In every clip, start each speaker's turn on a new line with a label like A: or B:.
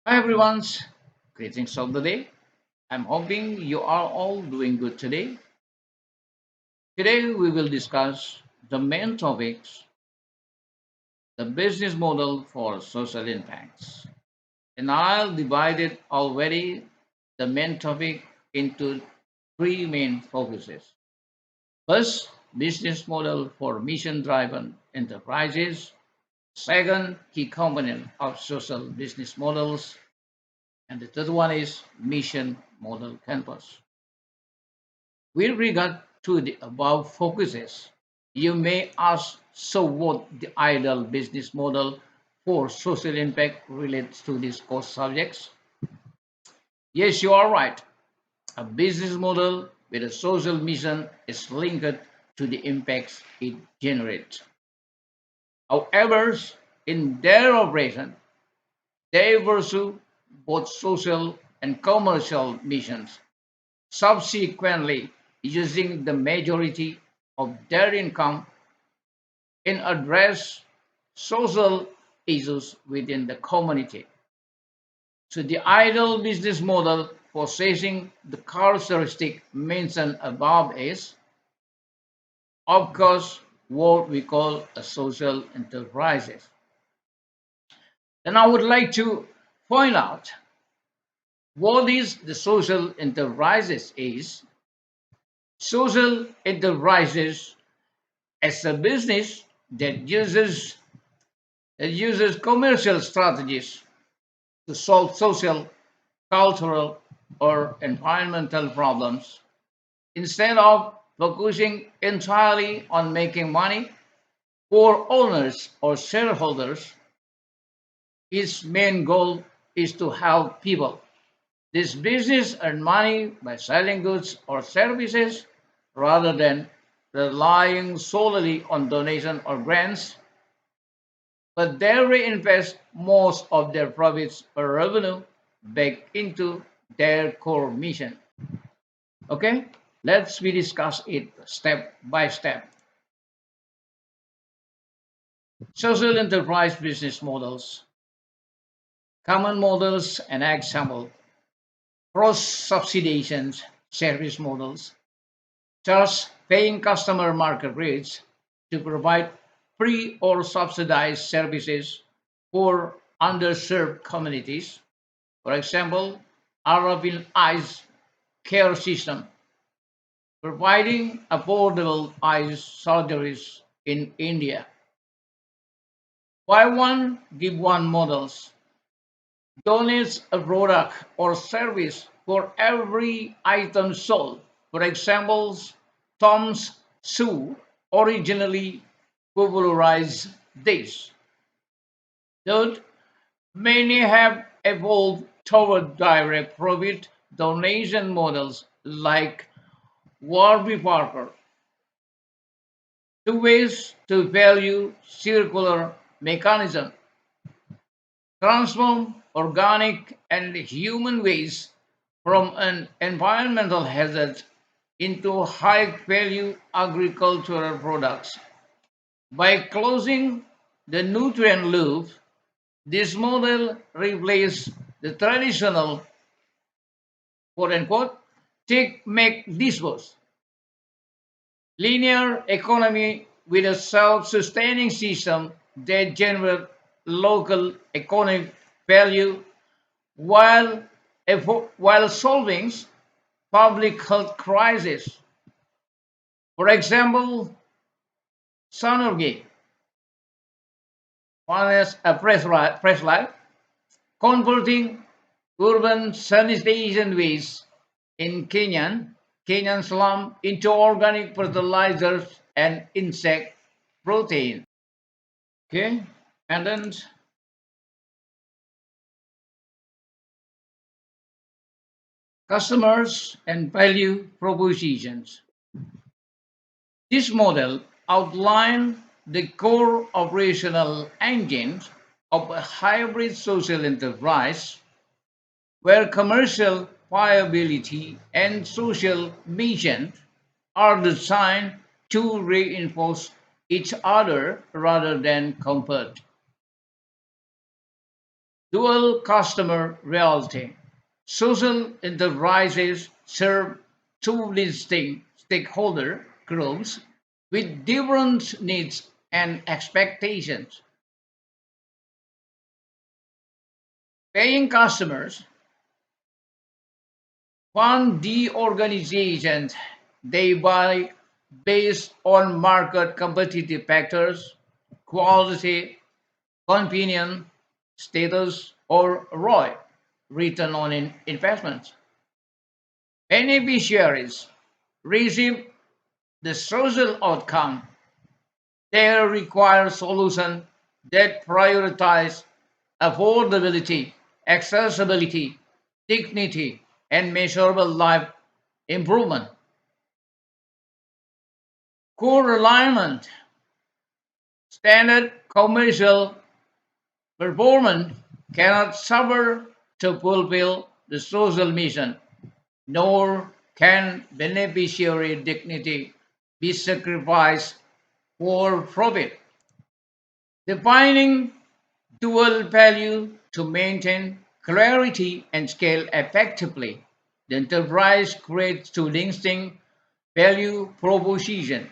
A: Hi everyone's greetings of the day. I'm hoping you are all doing good today. Today we will discuss the main topics, the business model for social impacts. And I'll divide it already the main topic into three main focuses. First, business model for mission driven enterprises. Second, key component of social business models. And the third one is mission model campus. With regard to the above focuses, you may ask, so what the ideal business model for social impact relates to these core subjects? Yes, you are right. A business model with a social mission is linked to the impacts it generates. However, in their operation, they pursue both social and commercial missions, subsequently using the majority of their income in address social issues within the community. So the ideal business model possessing the characteristic mentioned above is, of course, what we call a social enterprises. Then I would like to point out what is the social enterprises is. Social enterprises as a business that uses commercial strategies to solve social, cultural, or environmental problems instead of focusing entirely on making money for owners or shareholders. Its main goal is to help people. This business earn money by selling goods or services rather than relying solely on donation or grants, but they reinvest most of their profits or revenue back into their core mission. Okay, let's we discuss it step by step. Social enterprise business models, common models and example, cross subsidization service models, charge paying customer market rates to provide free or subsidized services for underserved communities. For example, Arabian Eyes Care System, providing affordable eye surgeries in India. Buy one, give one models donates a product or service for every item sold. For example, Tom's Sue originally popularized this. Though many have evolved toward direct profit donation models like Warby Parker. Two ways to value circular mechanism transform organic and human waste from an environmental hazard into high value agricultural products. By closing the nutrient loop, this model replaced the traditional quote unquote take, make, dispose linear economy with a self sustaining system that generates local economic value while, while solving public health crises. For example, Sonorgy, one as a press life, converting urban sanitation waste in Kenyan slum into organic fertilizers and insect protein. Okay, and then customers and value propositions. This model outlined the core operational engines of a hybrid social enterprise where commercial viability and social mission are designed to reinforce each other rather than compete. Dual customer reality. Social enterprises serve two distinct stakeholder groups with different needs and expectations. Paying customers fund the organizations they buy based on market competitive factors, quality, convenience, status, or ROI, return on investment. Beneficiaries receive the social outcome. They require solutions that prioritize affordability, accessibility, dignity, and measurable life improvement. Core alignment, standard commercial performance cannot suffer to fulfill the social mission, nor can beneficiary dignity be sacrificed for profit. Defining dual value to maintain clarity and scale effectively. The enterprise creates two distinct value proposition.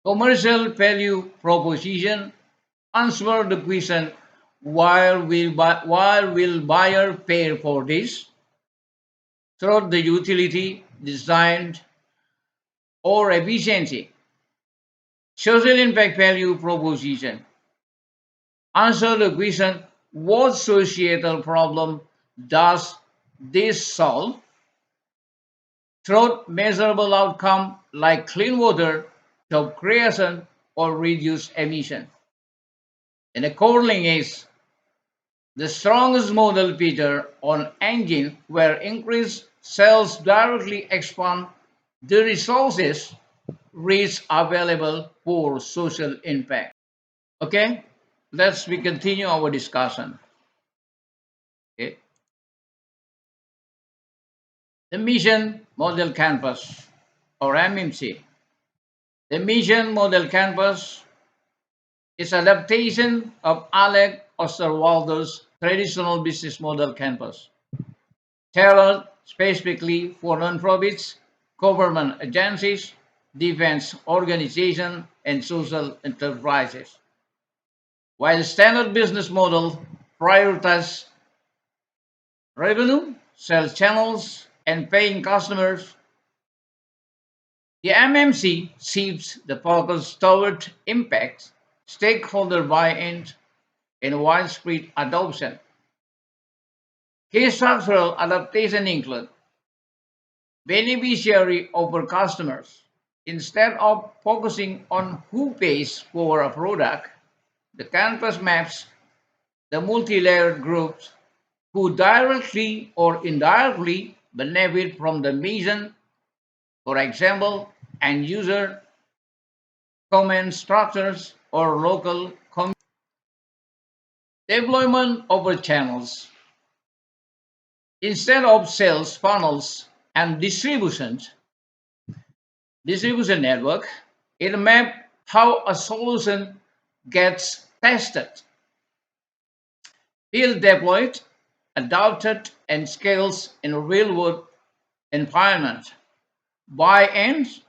A: Commercial value proposition answer the question why will buyer pay for this through the utility, design, or efficiency. Social impact value proposition answer the question what societal problem does this solve through measurable outcome like clean water, job creation, or reduced emission. And the core link is the strongest model feature on engine where increased sales directly expand the resources reach available for social impact. Okay, let's we continue our discussion. Okay, the mission model canvas or MMC. The mission model canvas is adaptation of Alec Osterwalder's traditional business model canvas, tailored specifically for nonprofits, government agencies, defense organizations, and social enterprises. While standard business model prioritizes revenue, sales channels, and paying customers, the MMC shifts the focus toward impact, stakeholder buy-in, and widespread adoption. Key structural adaptation include beneficiary over customers. Instead of focusing on who pays for a product, the canvas maps the multi-layered groups who directly or indirectly benefit from the mission, for example, end user, command structures, or local deployment over channels. Instead of sales funnels and distribution network, it maps how a solution gets tested, field deployed, adopted, and scales in a real-world environment. Buy-ins,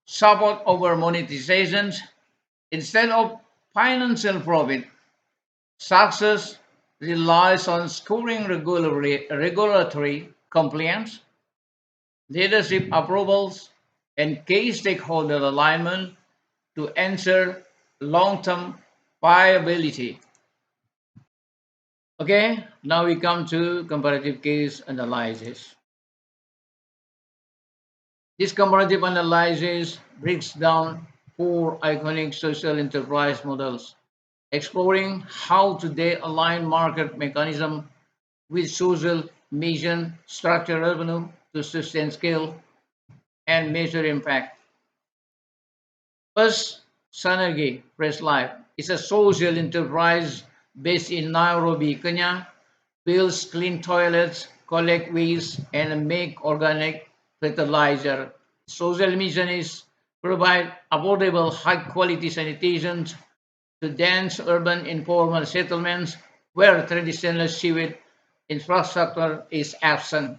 A: support over monetizations, instead of financial profit, success relies on scoring regulatory compliance, leadership approvals, and key stakeholder alignment to ensure long-term viability. Okay, now we come to comparative case analysis. This comparative analysis breaks down four iconic social enterprise models, exploring how they align market mechanism with social mission, structure revenue to sustain scale, and measure impact. First, Sanergi Press Life is a social enterprise based in Nairobi, Kenya, builds clean toilets, collect waste, and make organic fertilizer. Social mission is provide affordable, high-quality sanitation to dense urban informal settlements where traditional seaweed infrastructure is absent.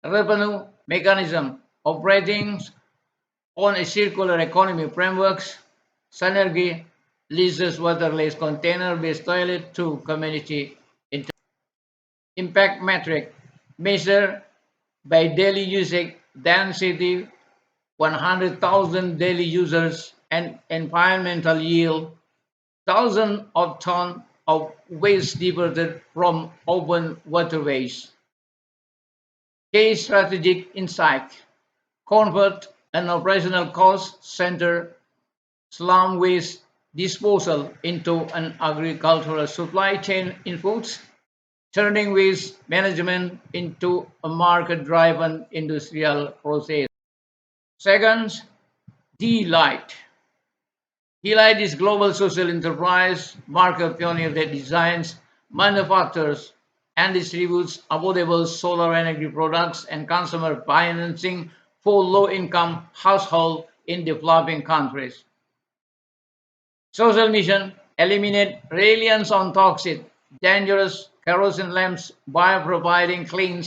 A: Revenue mechanism operating on a circular economy frameworks, synergy leases waterless container-based toilet to community impact metric measure by daily usage density 100,000 daily users and environmental yield thousands of tons of waste diverted from open waterways. Key strategic insight convert an operational cost center slum waste disposal into an agricultural supply chain inputs, turning waste management into a market-driven industrial process. Second, Delight. Delight is global social enterprise market pioneer that designs, manufactures, and distributes affordable solar energy products and consumer financing for low-income households in developing countries. Social mission eliminate reliance on toxic, dangerous kerosene lamps by providing clean,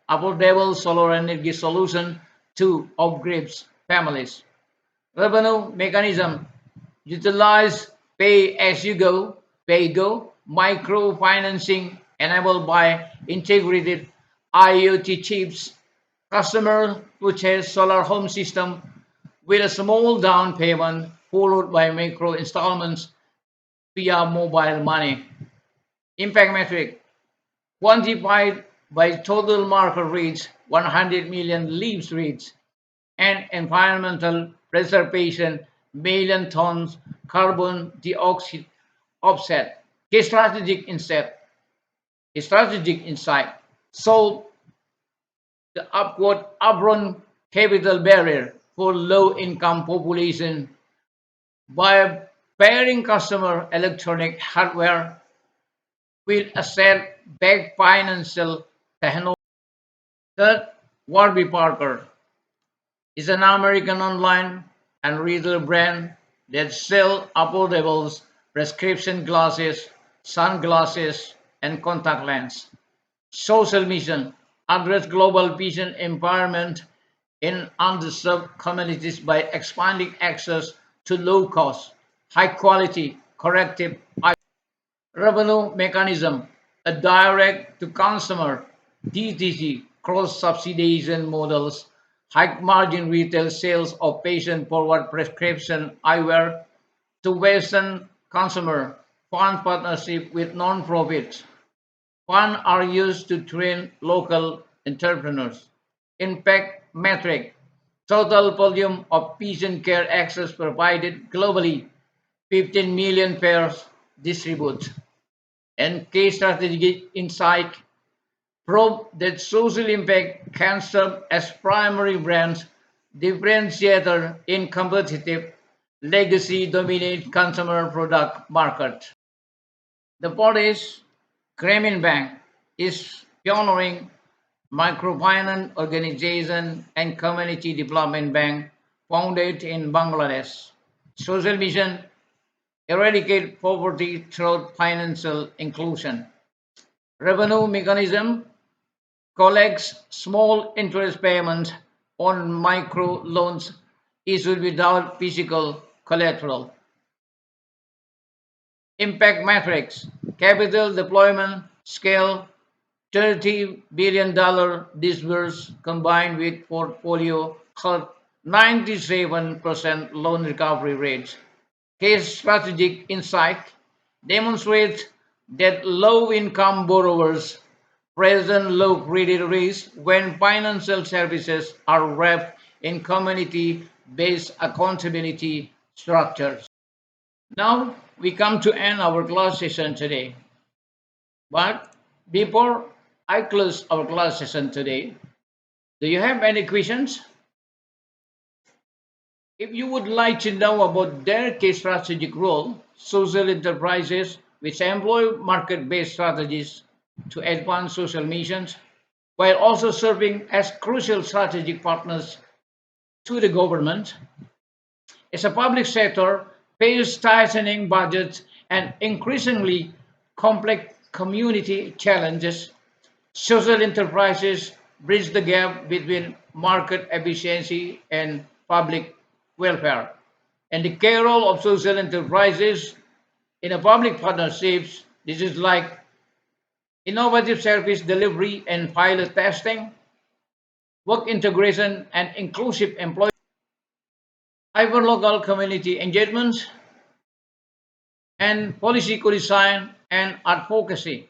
A: affordable solar energy solution to off-grid families. Revenue mechanism utilize pay-as-you-go, pay-go microfinancing enabled by integrated IoT chips. Customer purchase solar home system with a small down payment followed by micro installments via mobile money. Impact metric quantified by total market reach 100 million leaves reach and environmental preservation million tons carbon dioxide offset. Key strategic insight solve the upfront capital barrier for low-income population by pairing customer electronic hardware with asset-backed financial technology. Third, Warby Parker is an American online and retail brand that sells affordable prescription glasses, sunglasses, and contact lenses. Social mission address global vision empowerment in underserved communities by expanding access to low cost, high quality corrective revenue mechanism, a direct to consumer DTC cross subsidization models, high margin retail sales of patient forward prescription eyewear to Western consumer fund partnership with non-profits. Funds are used to train local entrepreneurs. Impact metric total volume of patient care access provided globally 15 million pairs distributed. And key strategic insight prove that social impact can serve as primary brand differentiator in competitive legacy dominant consumer product market. The fourth is Grameen Bank is pioneering microfinance organization and community development bank founded in Bangladesh. Social mission eradicate poverty through financial inclusion. Revenue mechanism collects small interest payments on micro loans issued without physical collateral. Impact metrics, capital deployment scale $30 billion disbursed combined with portfolio cut 97% loan recovery rates. Case strategic insight demonstrates that low-income borrowers present low credit risk when financial services are wrapped in community-based accountability structures. Now we come to end our class session today. But before I close our class session today, do you have any questions? If you would like to know about their key strategic role, social enterprises which employ market-based strategies to advance social missions while also serving as crucial strategic partners to the government, as a public sector face tightening budgets and increasingly complex community challenges. Social enterprises bridge the gap between market efficiency and public welfare. And the key role of social enterprises in a public partnerships, this is like innovative service delivery and pilot testing, work integration and inclusive employment, hyperlocal community engagements, and policy co-design and advocacy.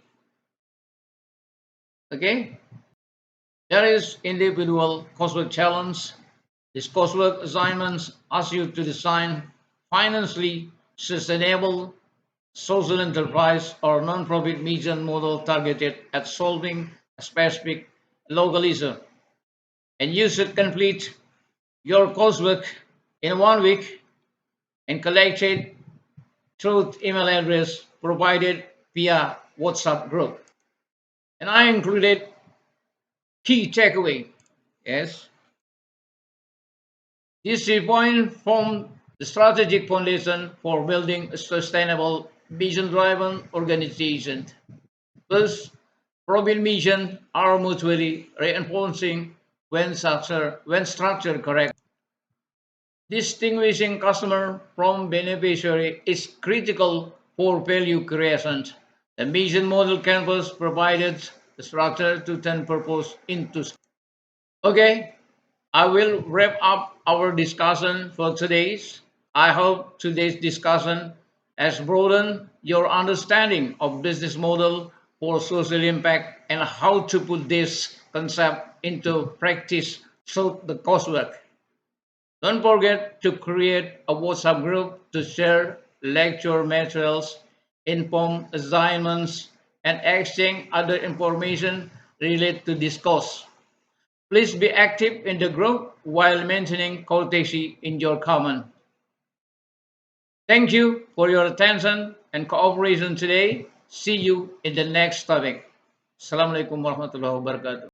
A: Okay, there is individual coursework challenge. These coursework assignments ask you to design financially sustainable social enterprise or non-profit mission model targeted at solving a specific local issue. And you should complete your coursework in 1 week and collect it through email address provided via WhatsApp group. And I included key takeaway. Yes, these 3 points form the strategic foundation for building a sustainable vision-driven organization. Thus, profit mission are mutually reinforcing when structured correctly. Distinguishing customer from beneficiary is critical for value creation. The mission model canvas provided the structure to turn purpose into. Okay, I will wrap up our discussion for today's. I hope today's discussion has broadened your understanding of business model for social impact and how to put this concept into practice through the coursework. Don't forget to create a WhatsApp group to share lecture materials, inform assignments, and exchange other information related to this course. Please be active in the group while maintaining courtesy in your comment. Thank you for your attention and cooperation today. See you in the next topic. Assalamualaikum warahmatullahi wabarakatuh.